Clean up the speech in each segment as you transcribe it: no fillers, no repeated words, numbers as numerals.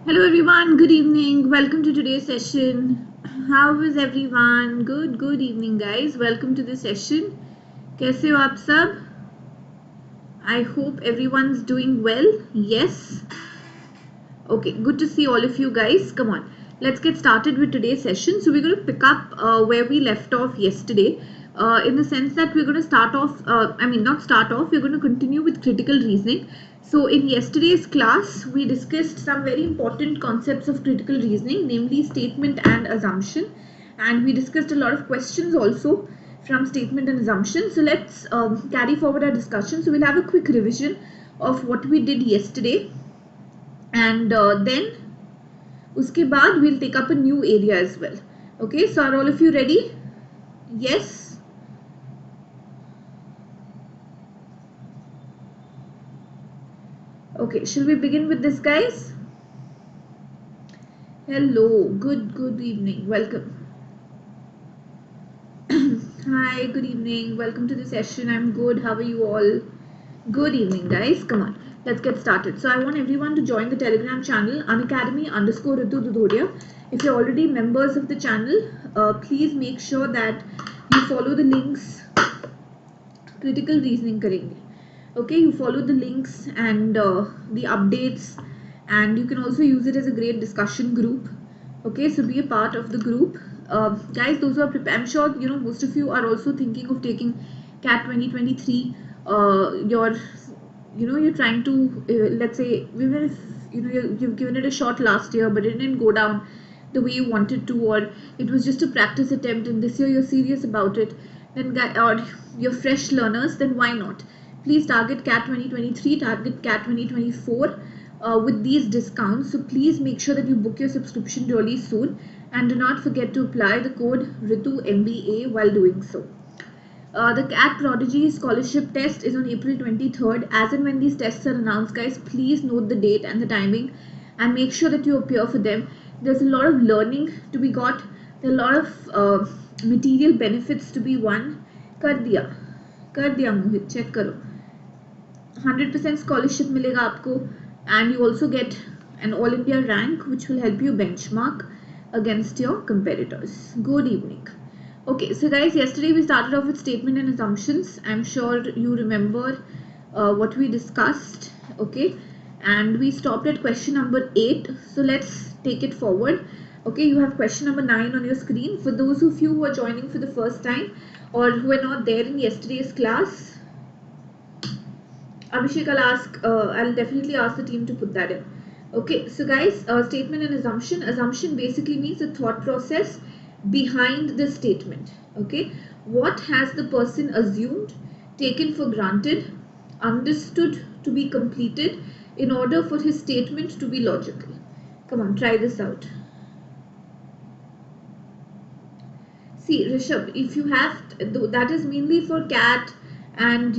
Hello everyone, good evening. Welcome to today's session. How is everyone? Good evening guys. Welcome to the session. कैसे हो आप सब? I hope everyone's doing well. Yes. Okay, good to see all of you guys. Come on. Let's get started with today's session. So we're going to pick up where we left off yesterday. In the sense that we're going to start off, not start off, we're going to continue with critical reasoning. So in yesterday's class, we discussed some very important concepts of critical reasoning, namely statement and assumption. And we discussed a lot of questions also from statement and assumption. So let's carry forward our discussion. So we'll have a quick revision of what we did yesterday. And then, uske baad, we'll take up a new area as well. Okay, so are all of you ready? Yes? Okay, shall we begin with this, guys? Hello, good evening, welcome. Hi, good evening, welcome to the session. I'm good, how are you all? Good evening, guys. Come on, let's get started. So I want everyone to join the Telegram channel Unacademy_Ritu Dhudhoria. If you're already members of the channel, please make sure that you follow the links. Critical reasoning karenge. Okay, you follow the links and the updates, and you can also use it as a great discussion group. Okay, so be a part of the group. Guys, those who are prepared, I'm sure most of you are also thinking of taking CAT 2023. You're trying to let's say, even if you've given it a shot last year but it didn't go down the way you wanted to, or it was just a practice attempt and this year you're serious about it, then or you're fresh learners, then why not? Please target CAT 2023, target CAT 2024 with these discounts. So please make sure that you book your subscription really soon, and do not forget to apply the code RITUMBA while doing so. The CAT Prodigy scholarship test is on April 23rd. As and when these tests are announced, guys, please note the date and the timing and make sure that you appear for them. There's a lot of learning to be got. There are a lot of material benefits to be won. कर दिया मोहित, check करो. 100% scholarship मिलेगा आपको, and you also get an all India rank which will help you benchmark against your competitors. Good evening. Okay, so guys, yesterday we started off with statement and assumptions. I'm sure you remember what we discussed. Okay, and we stopped at question number 8. So let's take it forward. Okay, you have question number 9 on your screen. For those of you who are joining for the first time or who were not there in yesterday's class, Abhishek, I'll definitely ask the team to put that in. Okay, so guys, statement and assumption. Assumption basically means the thought process behind the statement. Okay, what has the person assumed, taken for granted, understood to be completed in order for his statement to be logical? Come on, try this out. See, Rishabh, if you have, that is mainly for CAT, and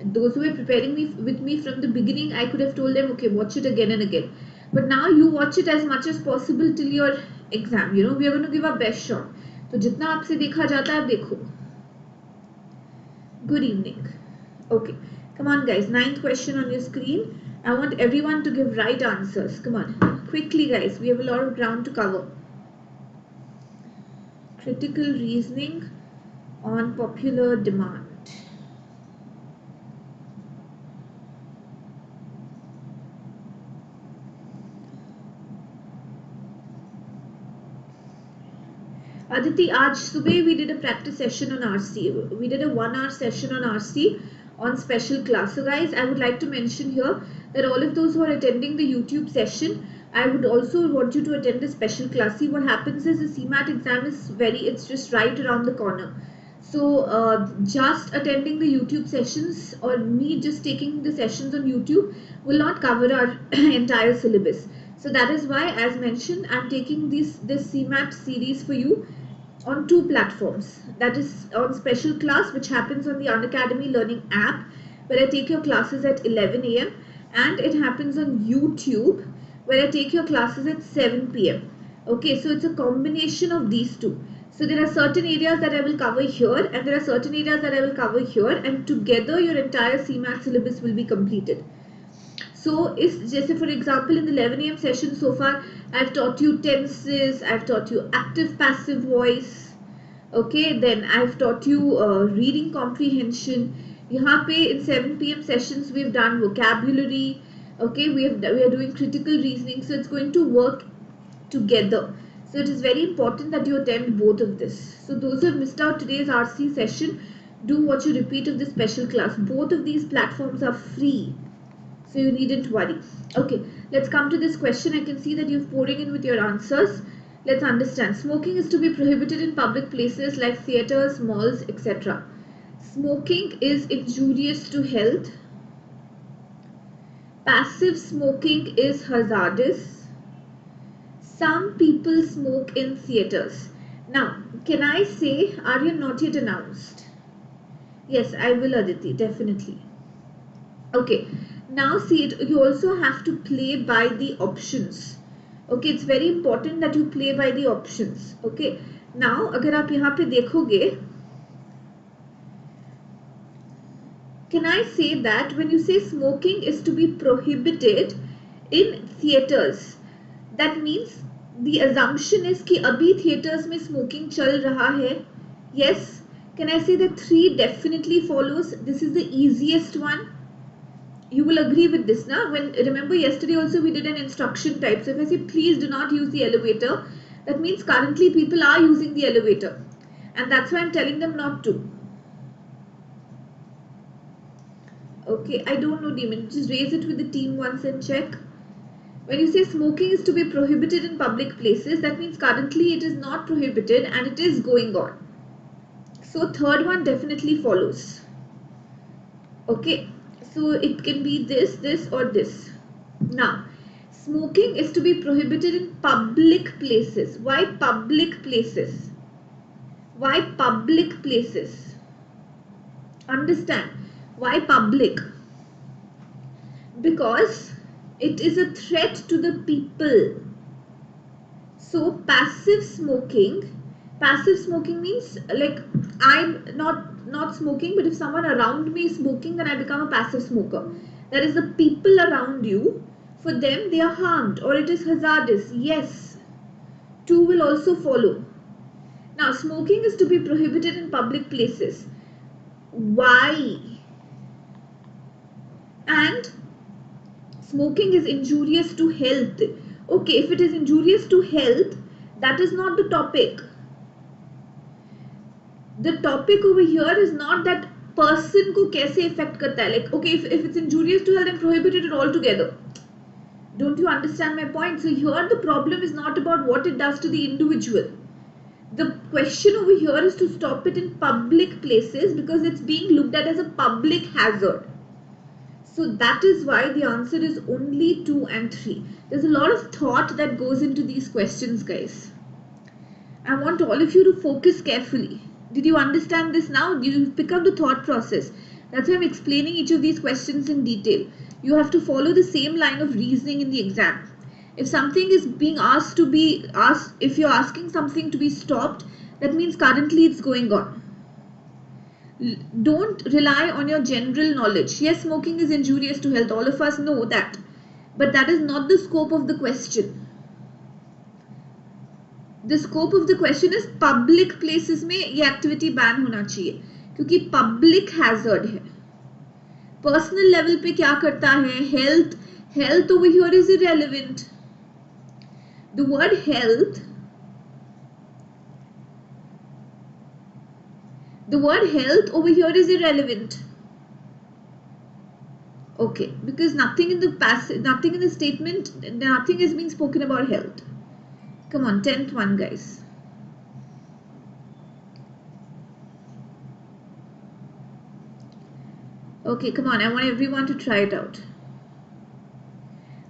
those who were preparing with me from the beginning, I could have told them, okay, watch it again and again. But now you watch it as much as possible till your exam. We are going to give our best shot. So jitna aapse dekha jata hai, dekho. Good evening. Okay, come on guys, 9th question on your screen. I want everyone to give right answers. Come on, quickly guys, we have a lot of ground to cover. Critical reasoning on popular demand. Aditi, aaj subah we did a practice session on RC. We did a 1-hour session on RC on special class. So guys, I would like to mention here that all of those who are attending the YouTube session, I would also want you to attend the special class. See, what happens is the CMAT exam is it's just right around the corner. So just attending the YouTube sessions or me just taking the sessions on YouTube will not cover our entire syllabus. So that is why, as mentioned, I'm taking this CMAT series for you on 2 platforms. That is on special class, which happens on the Unacademy Learning app, where I take your classes at 11 AM, and it happens on YouTube, where I take your classes at 7 PM. Okay, so it's a combination of these two. So there are certain areas that I will cover here, and there are certain areas that I will cover here, and together your entire CMAT syllabus will be completed. So is जैसे for example in the 11 a.m. session so far I've taught you tenses, I've taught you active passive voice, okay, then I've taught you reading comprehension. यहाँ पे in 7 p.m. sessions we've done vocabulary, okay, we are doing critical reasoning, so it's going to work together. So it is very important that you attend both of this. So those who have missed out today's RC session, do watch a repeat of this special class. Both of these platforms are free, so you needn't worry. Okay, let's come to this question. I can see that you're pouring in with your answers. Let's understand. Smoking is to be prohibited in public places like theaters, malls, etc. Smoking is injurious to health. Passive smoking is hazardous. Some people smoke in theaters. Now, can I say Aryan not yet announced? Yes, I will, Aditi, definitely. Okay, now see it, you also have to play by the options. Okay, it's very important that you play by the options. Okay, now अगर आप यहाँ पे देखोगे, can I say that when you say smoking is to be prohibited in theaters, that means the assumption is कि अभी theaters में smoking चल रहा है. Yes, can I say that 3 definitely follows? This is the easiest one. You will agree with this now. When remember yesterday also we did an instruction type. So if I say please do not use the elevator, that means currently people are using the elevator, and that's why I'm telling them not to. Okay, I don't know, Demon. Just raise it with the team once and check. When you say smoking is to be prohibited in public places, that means currently it is not prohibited and it is going on. So third one definitely follows. Okay, so it can be this, this or this. Now, smoking is to be prohibited in public places. Why public places? Why public places? Understand, why public? Because it is a threat to the people. So passive smoking means like I'm not smoking, but if someone around me is smoking, then I become a passive smoker. That is the people around you, for them they are harmed or it is hazardous. Yes, 2 will also follow. Now smoking is to be prohibited in public places. Why? And smoking is injurious to health. Okay, if it is injurious to health, that is not the topic. The topic over here is not that person को कैसे affect करता है. Like, okay, if it's injurious to health, then prohibited it altogether. Don't you understand my point? So here the problem is not about what it does to the individual. The question over here is to stop it in public places because it's being looked at as a public hazard. So that is why the answer is only 2 and 3. There's a lot of thought that goes into these questions, guys. I want all of you to focus carefully. Did you understand this now? You pick up the thought process. That's why I'm explaining each of these questions in detail. You have to follow the same line of reasoning in the exam. If something is being asked to be asked, if you're asking something to be stopped, that means currently it's going on. Don't rely on your general knowledge. Yes, smoking is injurious to health. All of us know that. But that is not the scope of the question. The scope of the question is public places में ये activity ban होना चाहिए क्योंकि public hazard है. Personal level पे क्या करता है? Health over here is irrelevant. The word health over here is irrelevant. Okay, because nothing in the statement, nothing is being spoken about health. Come on, 10th one, guys. Okay, come on, I want everyone to try it out.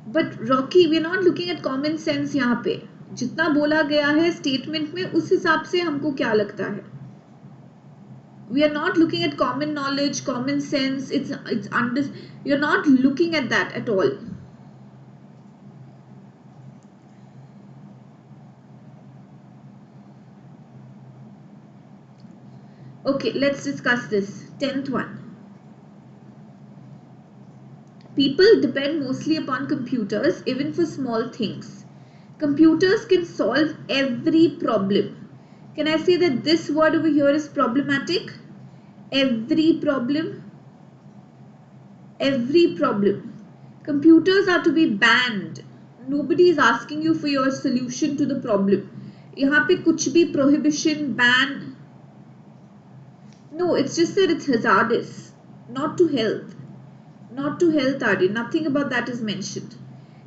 But Rocky, we are not looking at common sense यहाँ पे. जितना बोला गया है statement में, उस हिसाब से हमको क्या लगता है? We are not looking at common knowledge, common sense. You're not looking at that at all. Okay, let's discuss this. 10th one. People depend mostly upon computers, even for small things. Computers can solve every problem. Can I say that this word over here is problematic? Every problem. Every problem. Computers are to be banned. Nobody is asking you for your solution to the problem. यहाँ पे कुछ भी prohibition, ban. No, it's just that it's hazardous, not to health. Not to health, Aryan. Nothing about that is mentioned.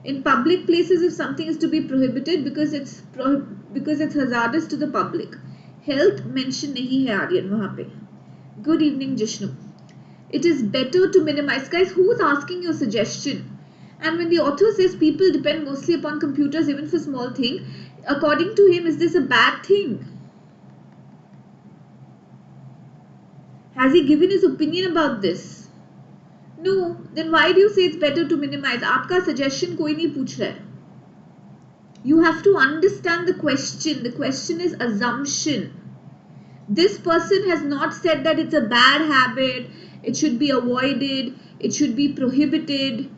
In public places, if something is to be prohibited because it's hazardous to the public, health mention नहीं है Aryan वहाँ पे. Good evening, Jishnu. It is better to minimize. Guys, who is asking your suggestion? And when the author says people depend mostly upon computers even for small things, according to him, is this a bad thing? Has he given his opinion about this? No, then why do you say it's better to minimize? आपका suggestion कोई नहीं पूछ रहा है. You have to understand the question. The question is assumption. This person has not said that it's a bad habit, it should be avoided, it should be prohibited,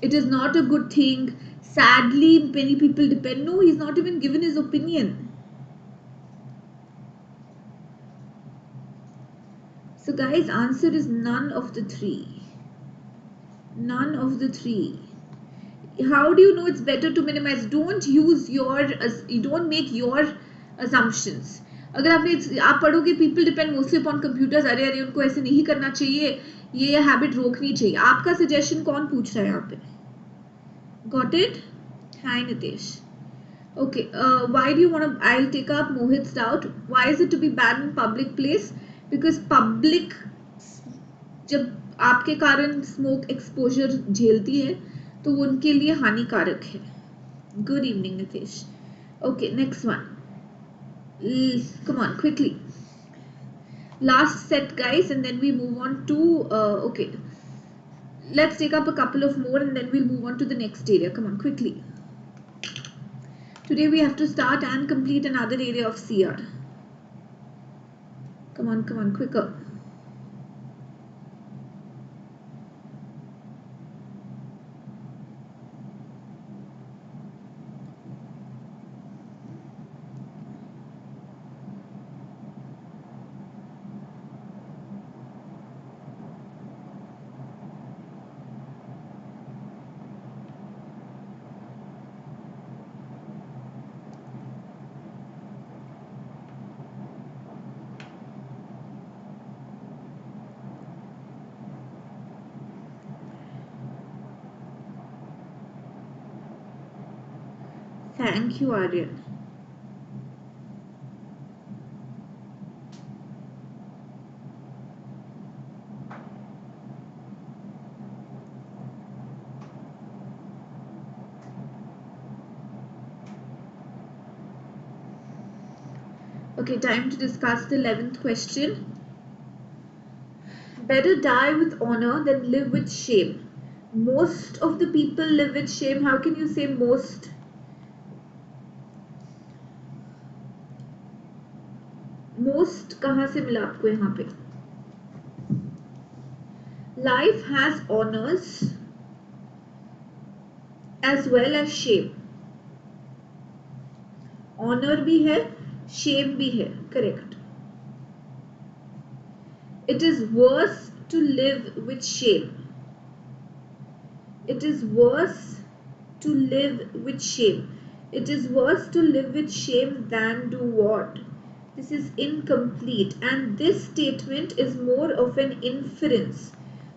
it is not a good thing. Sadly, many people depend. No, he's not even given his opinion. So guys, answer is none of the three. None of the three. How do you know it's better to minimize? Don't make your assumptions. अगर आप पढ़ोगे people depend mostly upon computers, अरे उनको ऐसे नहीं करना चाहिए, ये habit रोकनी चाहिए. आपका suggestion कौन पूछ रहा है यहाँ पे? Got it? Hi Nitesh. Okay, why do you want to? I'll take up Mohit's doubt. Why is it to be banned in public place? Because public, जब आपके कारण स्मोक एक्सपोजर झेलती है तो वो उनके लिए हानिकारक है. Good evening Nitesh. Okay, next one. Come on, quickly. Last set, guys, and then we move on to okay. Let's take up a couple of more and then we'll move on to the next area. Come on, quickly. Today we have to start and complete another area of CR. Come on, quicker. Thank you, Aryan. Okay, time to discuss the 11th question. Better die with honor than live with shame. Most of the people live with shame. How can you say most? Most कहाँ से मिला आपको यहाँ पे? Life has honors as well as shame. Honor भी है, shame भी है. Correct. It is worse to live with shame. It is worse to live with shame. It is worse to live with shame than do what? This is incomplete, and this statement is more of an inference.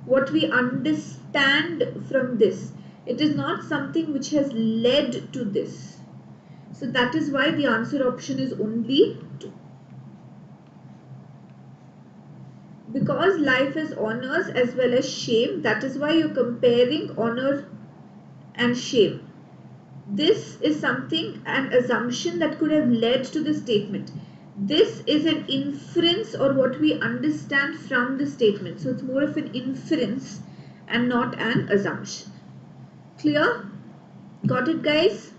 What we understand from this. It is not something which has led to this. So that is why the answer option is only 2. Because life has honors as well as shame, that is why you're comparing honor and shame. This is something, an assumption that could have led to the statement. This is an inference or what we understand from the statement. So it's more of an inference and not an assumption. Clear? Got it, guys?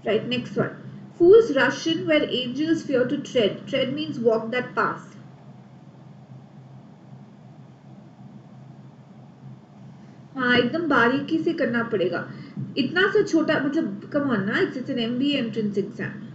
Right, next one. Fools rush in where angels fear to tread. Tread means walk that path. हाँ एकदम बारीकी से करना पड़ेगा. इतना सा छोटा मतलब come on ना, it's an MBA entrance exam.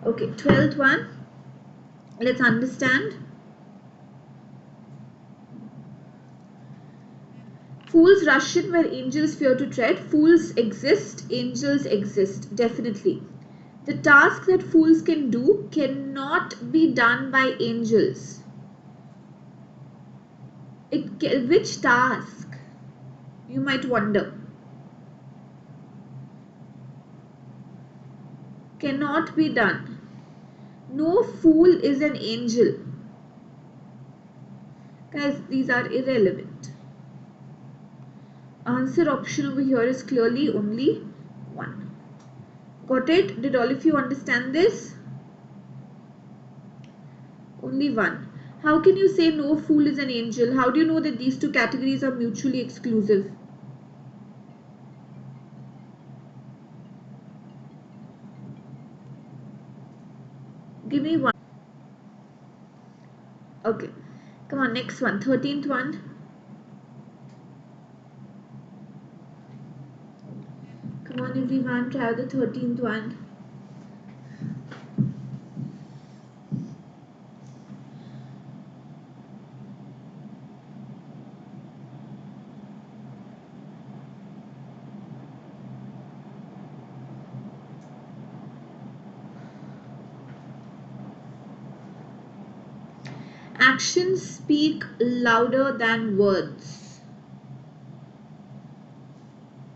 Okay, 12th one. Let's understand. Fools rush in where angels fear to tread. Fools exist, angels exist, definitely. The task that fools can do cannot be done by angels. Which task? You might wonder. Cannot be done. No fool is an angel. Guys, these are irrelevant. Answer option over here is clearly only 1. Got it? Did all of you understand this? Only 1. How can you say no fool is an angel? How do you know that these two categories are mutually exclusive? Give me 1. Okay. Come on, next one. 13th one. Come on everyone, try the 13th one. Actions speak louder than words.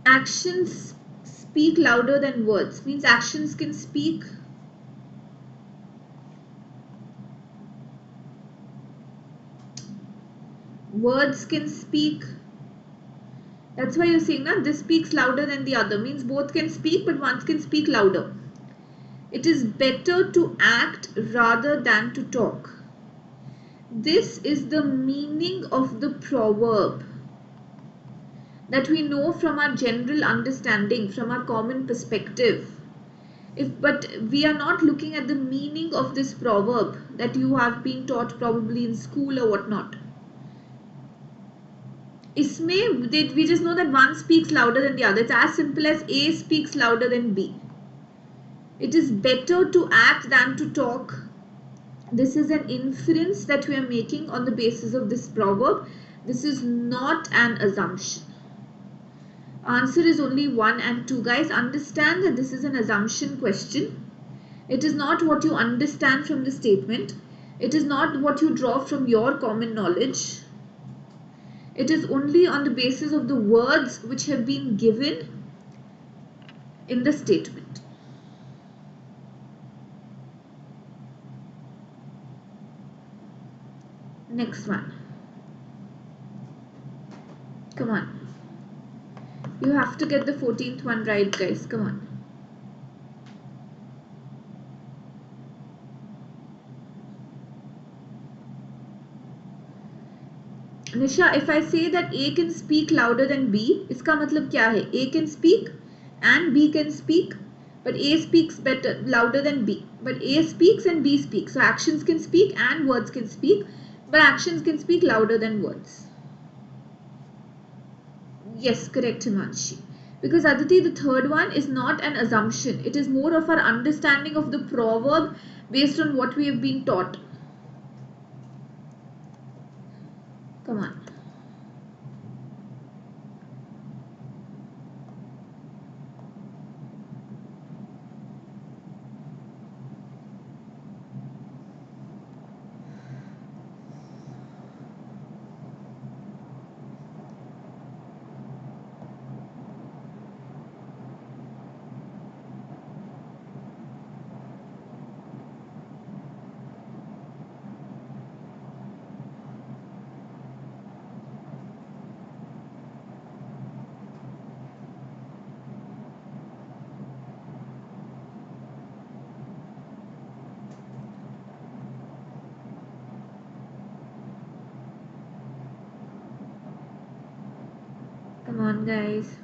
Actions speak louder than words. Means actions can speak. Words can speak. That's why you're saying that this speaks louder than the other. Means both can speak, but one can speak louder. It is better to act rather than to talk. This is the meaning of the proverb that we know from our general understanding, from our common perspective. But we are not looking at the meaning of this proverb that you have been taught probably in school or whatnot. We just know that one speaks louder than the other. It's as simple as A speaks louder than B. It is better to act than to talk. This is an inference that we are making on the basis of this proverb. This is not an assumption. Answer is only 1 and 2. Guys, understand that this is an assumption question. It is not what you understand from the statement. It is not what you draw from your common knowledge. It is only on the basis of the words which have been given in the statement. Next one. Come on. You have to get the 14th one right, guys. Come on. Nisha, if I say that A can speak louder than B, इसका मतलब क्या है? A can speak and B can speak, but A speaks louder than B. but A speaks and B speaks. So actions can speak and words can speak, but actions can speak louder than words. Yes, correct, Himanshi. Because Aditi, the third one is not an assumption. It is more of our understanding of the proverb based on what we have been taught. Come on. Come on, guys.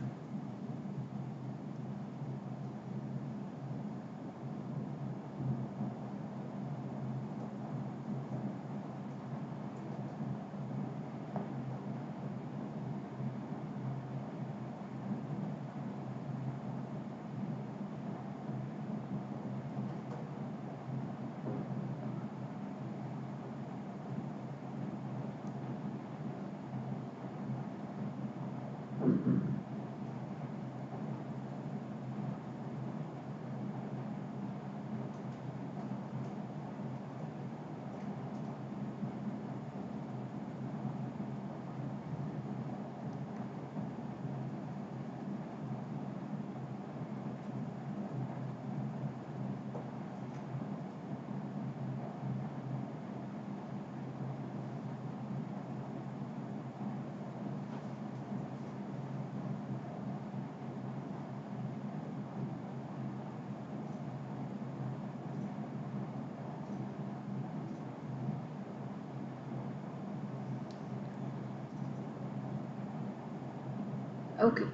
Okay,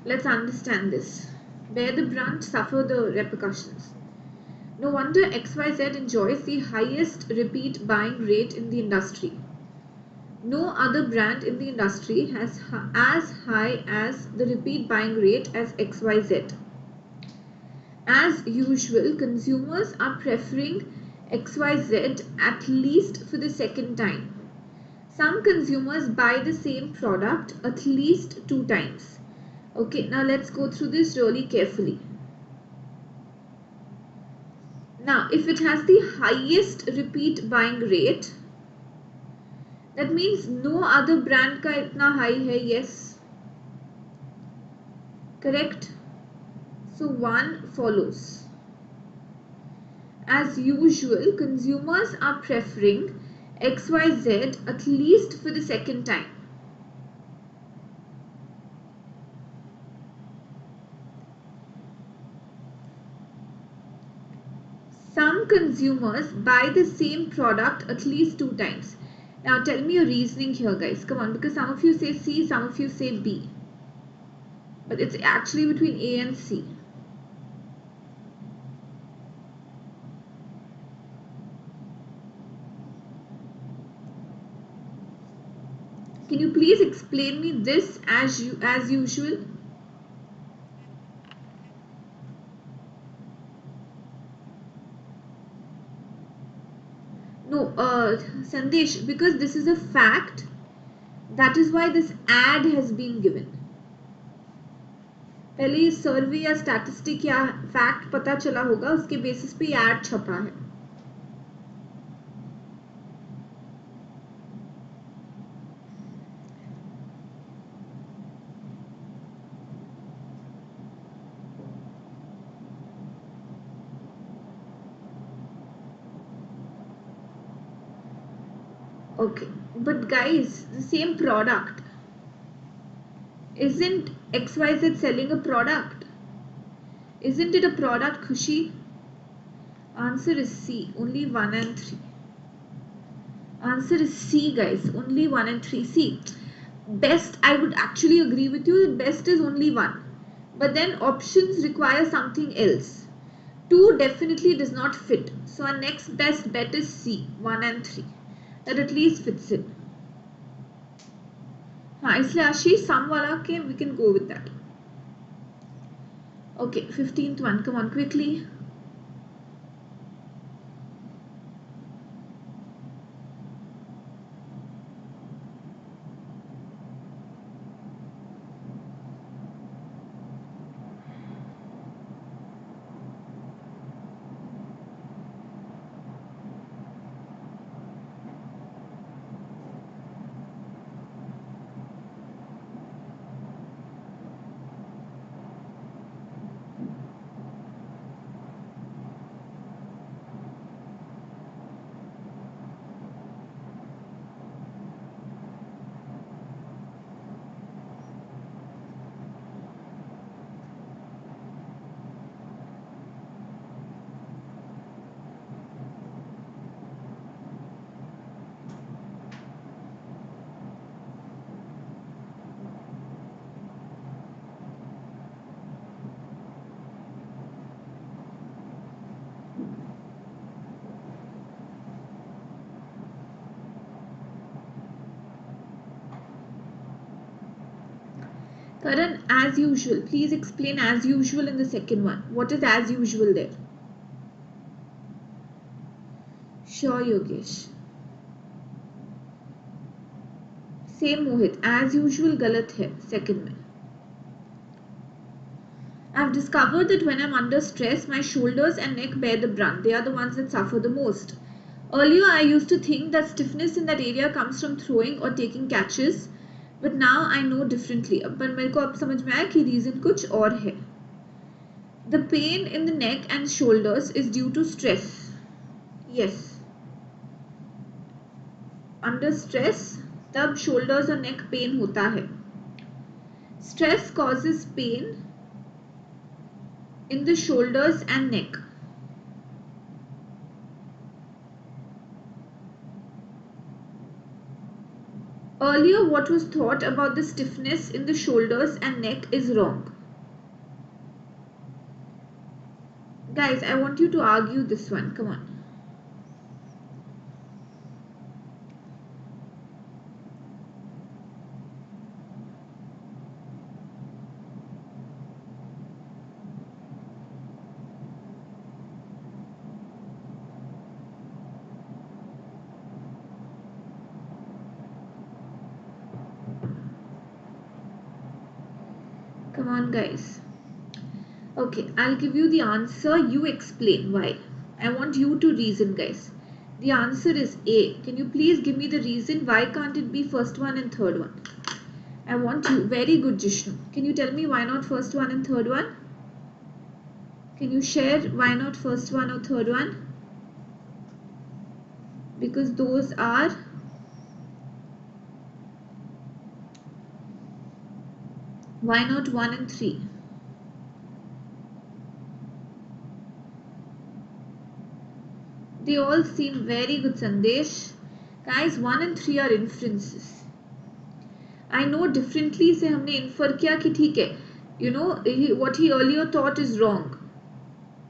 let's understand this. Bear the brunt, suffer the repercussions. No wonder XYZ enjoys the highest repeat buying rate in the industry. No other brand in the industry has as high as the repeat buying rate as XYZ. As usual, consumers are preferring XYZ at least for the second time. Some consumers buy the same product at least 2 times. Okay, now let's go through this really carefully. Now, if it has the highest repeat buying rate, that means no other brand का इतना high है, yes. Correct? So 1 follows. As usual, consumers are preferring XYZ at least for the second time. Some consumers buy the same product at least 2 times. Now tell me your reasoning here, guys. Come on, because some of you say C, some of you say B. But it's actually between A and C. Can you please explain me this as usual? No, Sandesh, because this is a fact, that is why this ad has been given. पहले ये सर्वे या statistic या fact पता चला होगा, उसके basis पे ये ad छपा है. Okay, but guys, the same product. Isn't XYZ selling a product? Isn't it a product, Khushi? Answer is C, only 1 and 3. Answer is C, guys, only 1 and 3. See, best, I would actually agree with you that best is only 1. But then options require something else. 2 definitely does not fit. So our next best bet is C, 1 and 3. That at least fits in. हाँ इसलिए आशीष sum वाला के we can go with that. Okay, 15th one. Come on quickly. Karan, as usual, please explain as usual in the second one. What is as usual there? Sure, Yogesh. Same Mohit, as usual गलत है second में. I've discovered that when I'm under stress, my shoulders and neck bear the brunt. They are the ones that suffer the most. Earlier, I used to think that stiffness in that area comes from throwing or taking catches. But now I know differently. पर मेरे को अब समझ में आया कि reason कुछ और है. The pain in the neck and shoulders is due to stress. Yes. Under stress, तब shoulders और neck pain होता है. Stress causes pain in the shoulders and neck. Earlier, what was thought about the stiffness in the shoulders and neck is wrong. Guys, I want you to argue this one. Come on. Come on, guys. Okay, I'll give you the answer. You explain why. I want you to reason, guys. The answer is A. Can you please give me the reason? Why can't it be first one and third one? I want you. Very good, Jishnu. Can you tell me why not first one and third one? Can you share why not first one or third one? Because those are why not 1 and 3? They all seem very good, Sandesh. Guys, 1 and 3 are inferences. I know differently से हमने infer किया कि ठीक है. You know, what he earlier thought is wrong.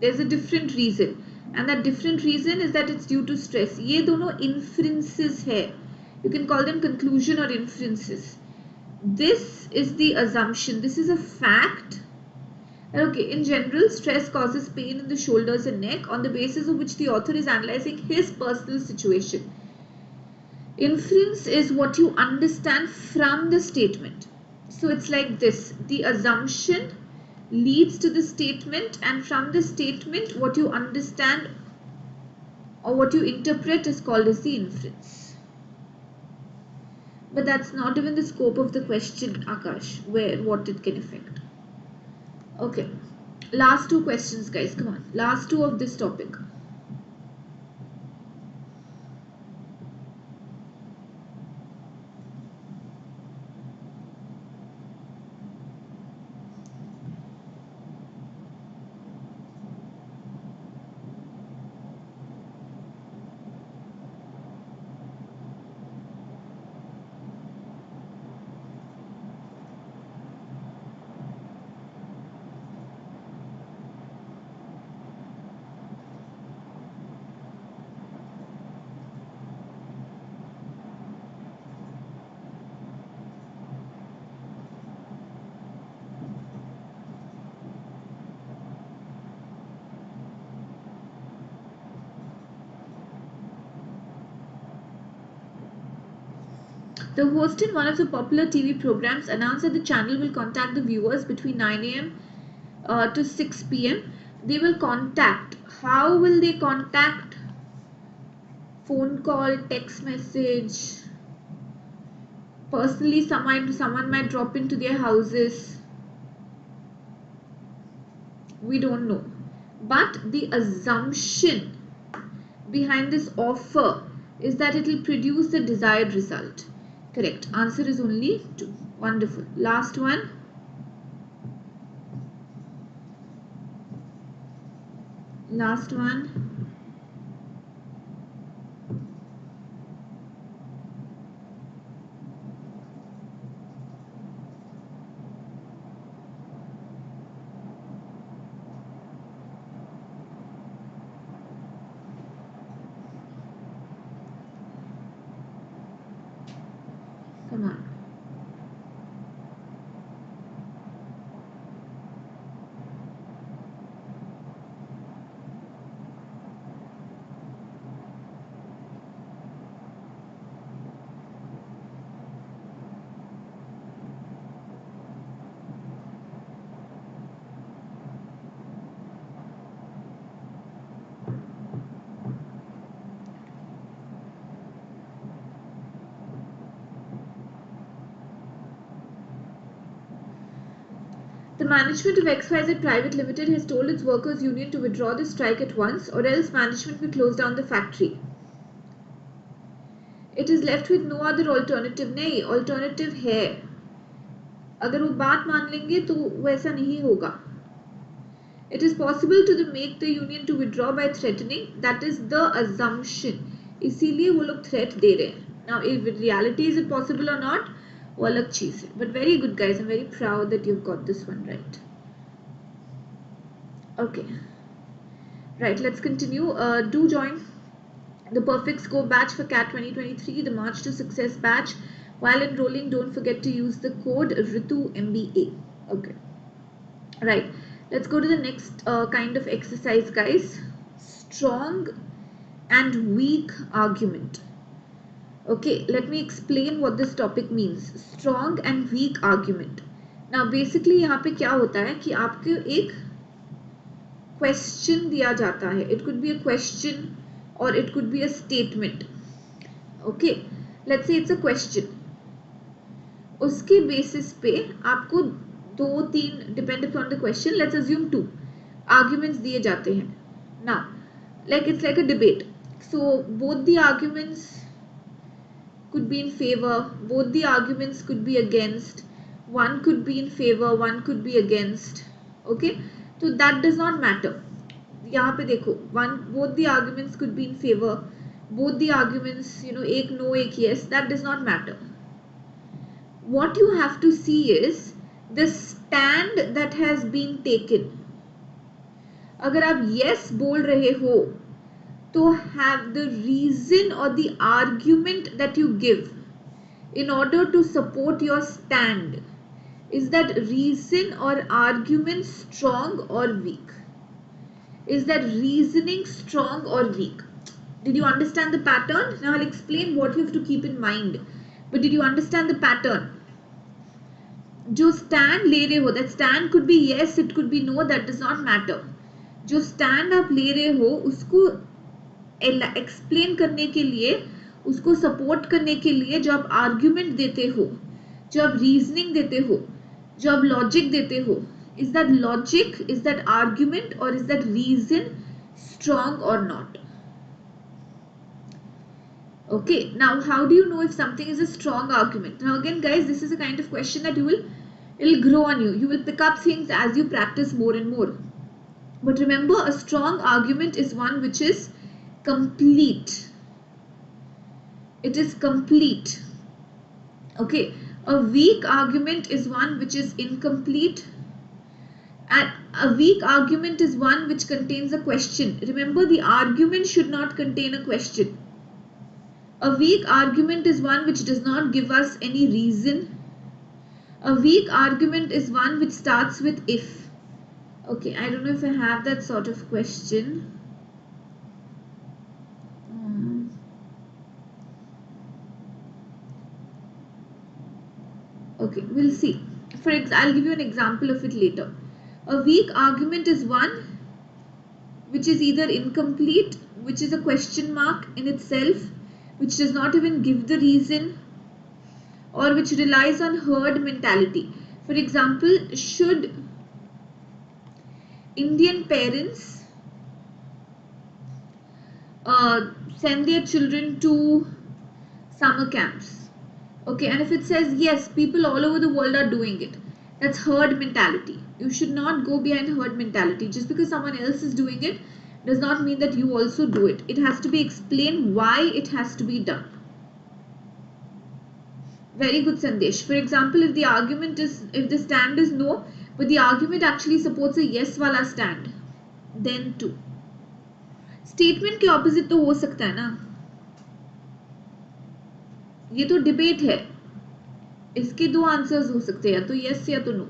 There's a different reason. And that different reason is that it's due to stress. ये दोनों inferences है. You can call them conclusion or inferences. This is the assumption. This is a fact. Okay, in general, stress causes pain in the shoulders and neck on the basis of which the author is analyzing his personal situation. Inference is what you understand from the statement. So it's like this. The assumption leads to the statement, and from the statement, what you understand or what you interpret is called as the inference. But that's not even the scope of the question, Akash, what it can affect. Okay, last 2 questions, guys. Come on, last 2 of this topic. The host in one of the popular TV programs announced that the channel will contact the viewers between 9 a.m. To 6 p.m. They will contact. How will they contact? Phone call, text message. Personally, someone might drop into their houses. We don't know. But the assumption behind this offer is that it will produce the desired result. Correct. Answer is only 2. Wonderful. Last one. Last one. Come on. The management of XYZ Private Limited has told its workers' union to withdraw the strike at once, or else management will close down the factory. It is left with no other alternative. नहीं, alternative है. अगर वो बात मान लेंगे तो वैसा नहीं होगा. It is possible to make the union to withdraw by threatening. That is the assumption. इसीलिए वो लोग threat दे रहे हैं. Now, if in reality is it possible or not, वो अलग चीज है. But very good guys, I'm very proud that you've got this one right. Okay. Right, let's continue. Do join the Perfect Score batch for CAT 2023, the March to Success batch. While enrolling, don't forget to use the code RITUMBA. Okay. Right. Let's go to the next kind of exercise, guys. Strong and weak argument. Okay, let me explain what this topic means. Strong and weak argument. Now, basically, यहाँ पे क्या होता है कि आपको एक question दिया जाता है. It could be a question or it could be a statement. Okay, let's say it's a question. उसके basis पे आपको 2-3 depend upon the question. Let's assume 2 arguments दिए जाते हैं. Now, like it's like a debate. So both the arguments could be in favor, both the arguments could be against, one could be in favor, one could be against. Okay, so that does not matter. यहाँ पे देखो, both the arguments could be in favor, both the arguments, एक no, एक yes, that does not matter. What you have to see is the stand that has been taken. अगर आप yes बोल रहे हो, तो have the reason or the argument that you give in order to support your stand. Is that reason or argument strong or weak? Is that reasoning strong or weak? Did you understand the pattern? Now I'll explain what you have to keep in mind. But did you understand the pattern? जो stand ले रहे हो, that stand could be yes, it could be no, that does not matter. जो stand आप ले रहे हो, उसको explain करने के लिए, उसको support करने के लिए जो आप argument देते हो, जो आप reasoning देते हो, जो आप logic देते हो, is that logic, is that argument or is that reason strong or not? Okay, now how do you know if something is a strong argument? Now again guys, this is a kind of question that it'll grow on you. You will pick up things as you practice more and more. But remember, a strong argument is one which is complete. It is complete. Okay, a weak argument is one which is incomplete. And a weak argument is one which contains a question. Remember, the argument should not contain a question. A weak argument is one which does not give us any reason. A weak argument is one which starts with if. Okay, I don't know if I have that sort of question. Okay, we'll see. I'll give you an example of it later. A weak argument is one which is either incomplete, which is a question mark in itself, which does not even give the reason, or which relies on herd mentality. For example, should Indian parents send their children to summer camps? Okay, and if it says yes, people all over the world are doing it, that's herd mentality. You should not go behind herd mentality. Just because someone else is doing it does not mean that you also do it. It has to be explained why it has to be done. Very good, Sandesh. For example, if the stand is no, but the argument actually supports a yes wala stand, then too. Statement के opposite तो हो सकता है ना, ये तो debate है, इसके दो आंसर्स हो सकते हैं, या तो yes या तो no.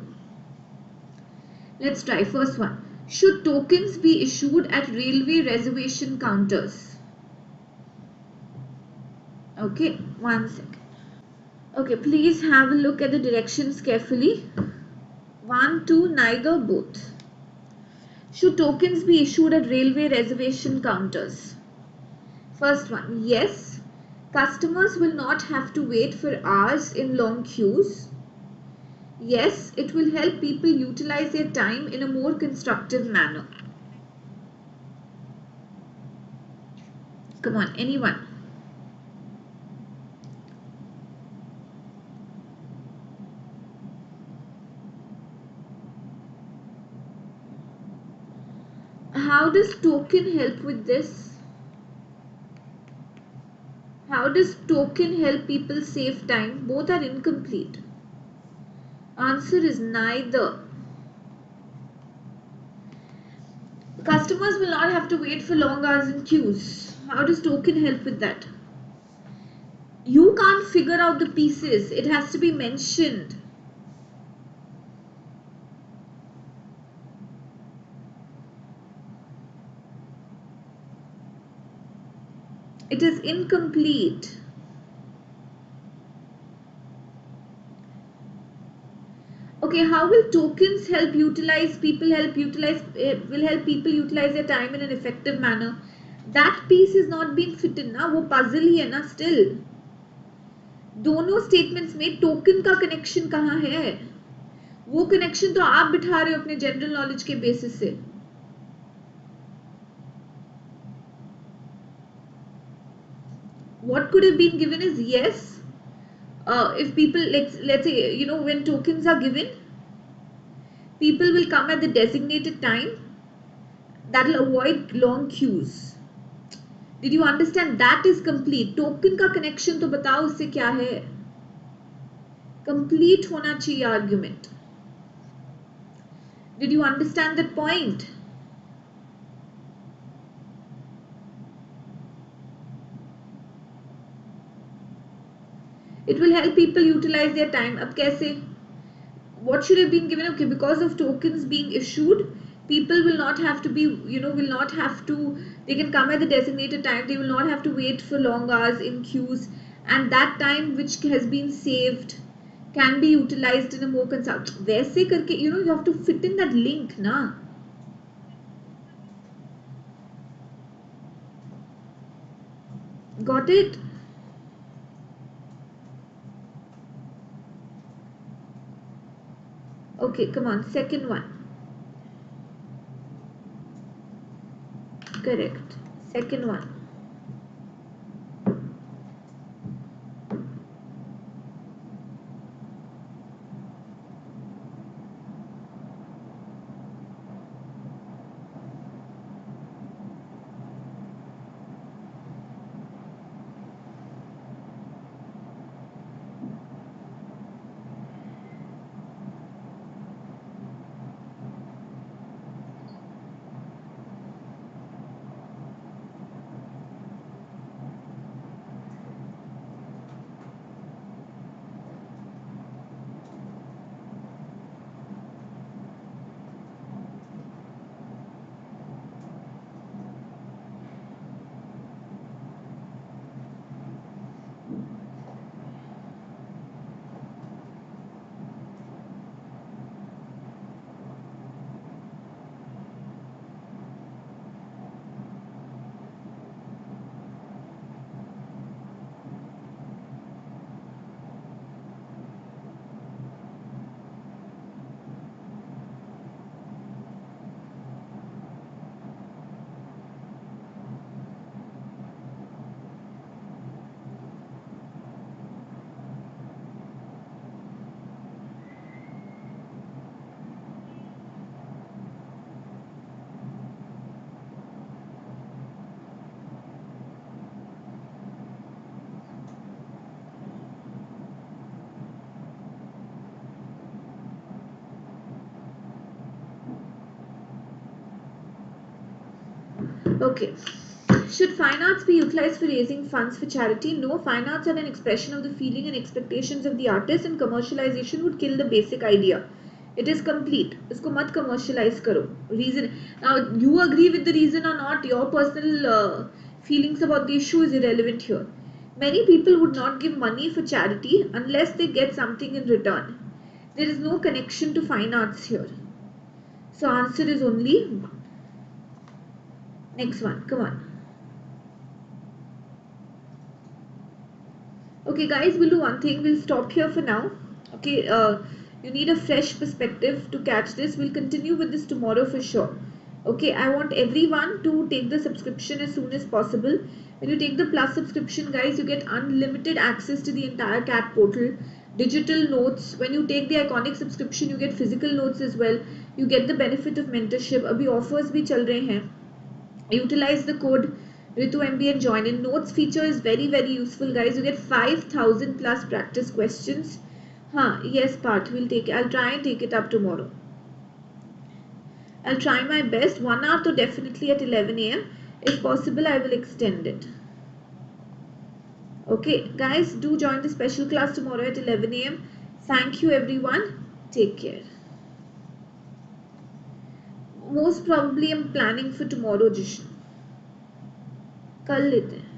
Let's try first one. Should tokens be issued at railway reservation counters? Okay, 1 second. Okay, please have a look at the directions carefully. 1, 2, neither, both. Should tokens be issued at railway reservation counters? First one, yes. Customers will not have to wait for hours in long queues. Yes, it will help people utilize their time in a more constructive manner. Come on, anyone? How does token help with this? How does token help people save time? Both are incomplete. Answer is neither. Customers will not have to wait for long hours in queues. How does token help with that? You can't figure out the pieces. It has to be mentioned. It is incomplete. Okay, how will tokens help people utilize their time in an effective manner? That piece is not being fit in ना, वो puzzle ही है ना still. दोनों statements में token का connection कहाँ है? वो connection तो आप बिठा रहे हो अपने general knowledge के basis से. What could have been given is yes. If people, let's say, when tokens are given, people will come at the designated time. That will avoid long queues. Did you understand? That is complete. Token का connection तो बताओ उससे क्या है? Complete होना चाहिए argument. Did you understand that point? It will help people utilize their time. अब कैसे? What should have been given? Okay, because of tokens being issued, people will not have to be, they can come at the designated time. They will not have to wait for long hours in queues, and that time which has been saved can be utilized in a more constructive. वैसे करके, you have to fit in that link, ना? Got it? Okay, come on, second one. Correct. Second one. Okay. Should fine arts be utilized for raising funds for charity? No, fine arts are an expression of the feeling and expectations of the artist, and commercialization would kill the basic idea. It is complete. इसको मत commercialize करो. Reason. Now, you agree with the reason or not, your personal feelings about the issue is irrelevant here. Many people would not give money for charity unless they get something in return. There is no connection to fine arts here. So answer is only one. Next one. Come on. Okay guys, we'll do one thing. We'll stop here for now. Okay, you need a fresh perspective to catch this. We'll continue with this tomorrow for sure. Okay, I want everyone to take the subscription as soon as possible. When you take the plus subscription, guys, you get unlimited access to the entire CAT portal, digital notes. When you take the iconic subscription, you get physical notes as well. You get the benefit of mentorship. अभी offers भी चल रहे हैं. Utilize the code Ritu MB and join in. Notes feature is very useful, guys. You get 5,000 plus practice questions. Yes, Part. We'll take it. I'll try and take it up tomorrow. I'll try my best. 1 hour to definitely at 11 a.m. If possible, I will extend it. Okay, guys, do join the special class tomorrow at 11 a.m. Thank you, everyone. Take care. Most probably, I'm planning for tomorrow, Jishan. कर लेते हैं.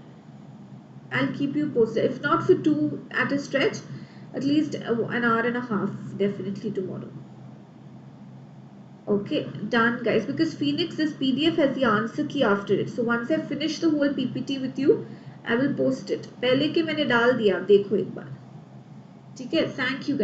I'll keep you posted. If not for 2 at a stretch, at least an hour and a half definitely tomorrow. Okay, done guys. Because Phoenix, this PDF has the answer key after it. So once I finish the whole PPT with you, I will post it. पहले के मैंने डाल दिया, आप देखो एक बार. ठीक है, thank you guys.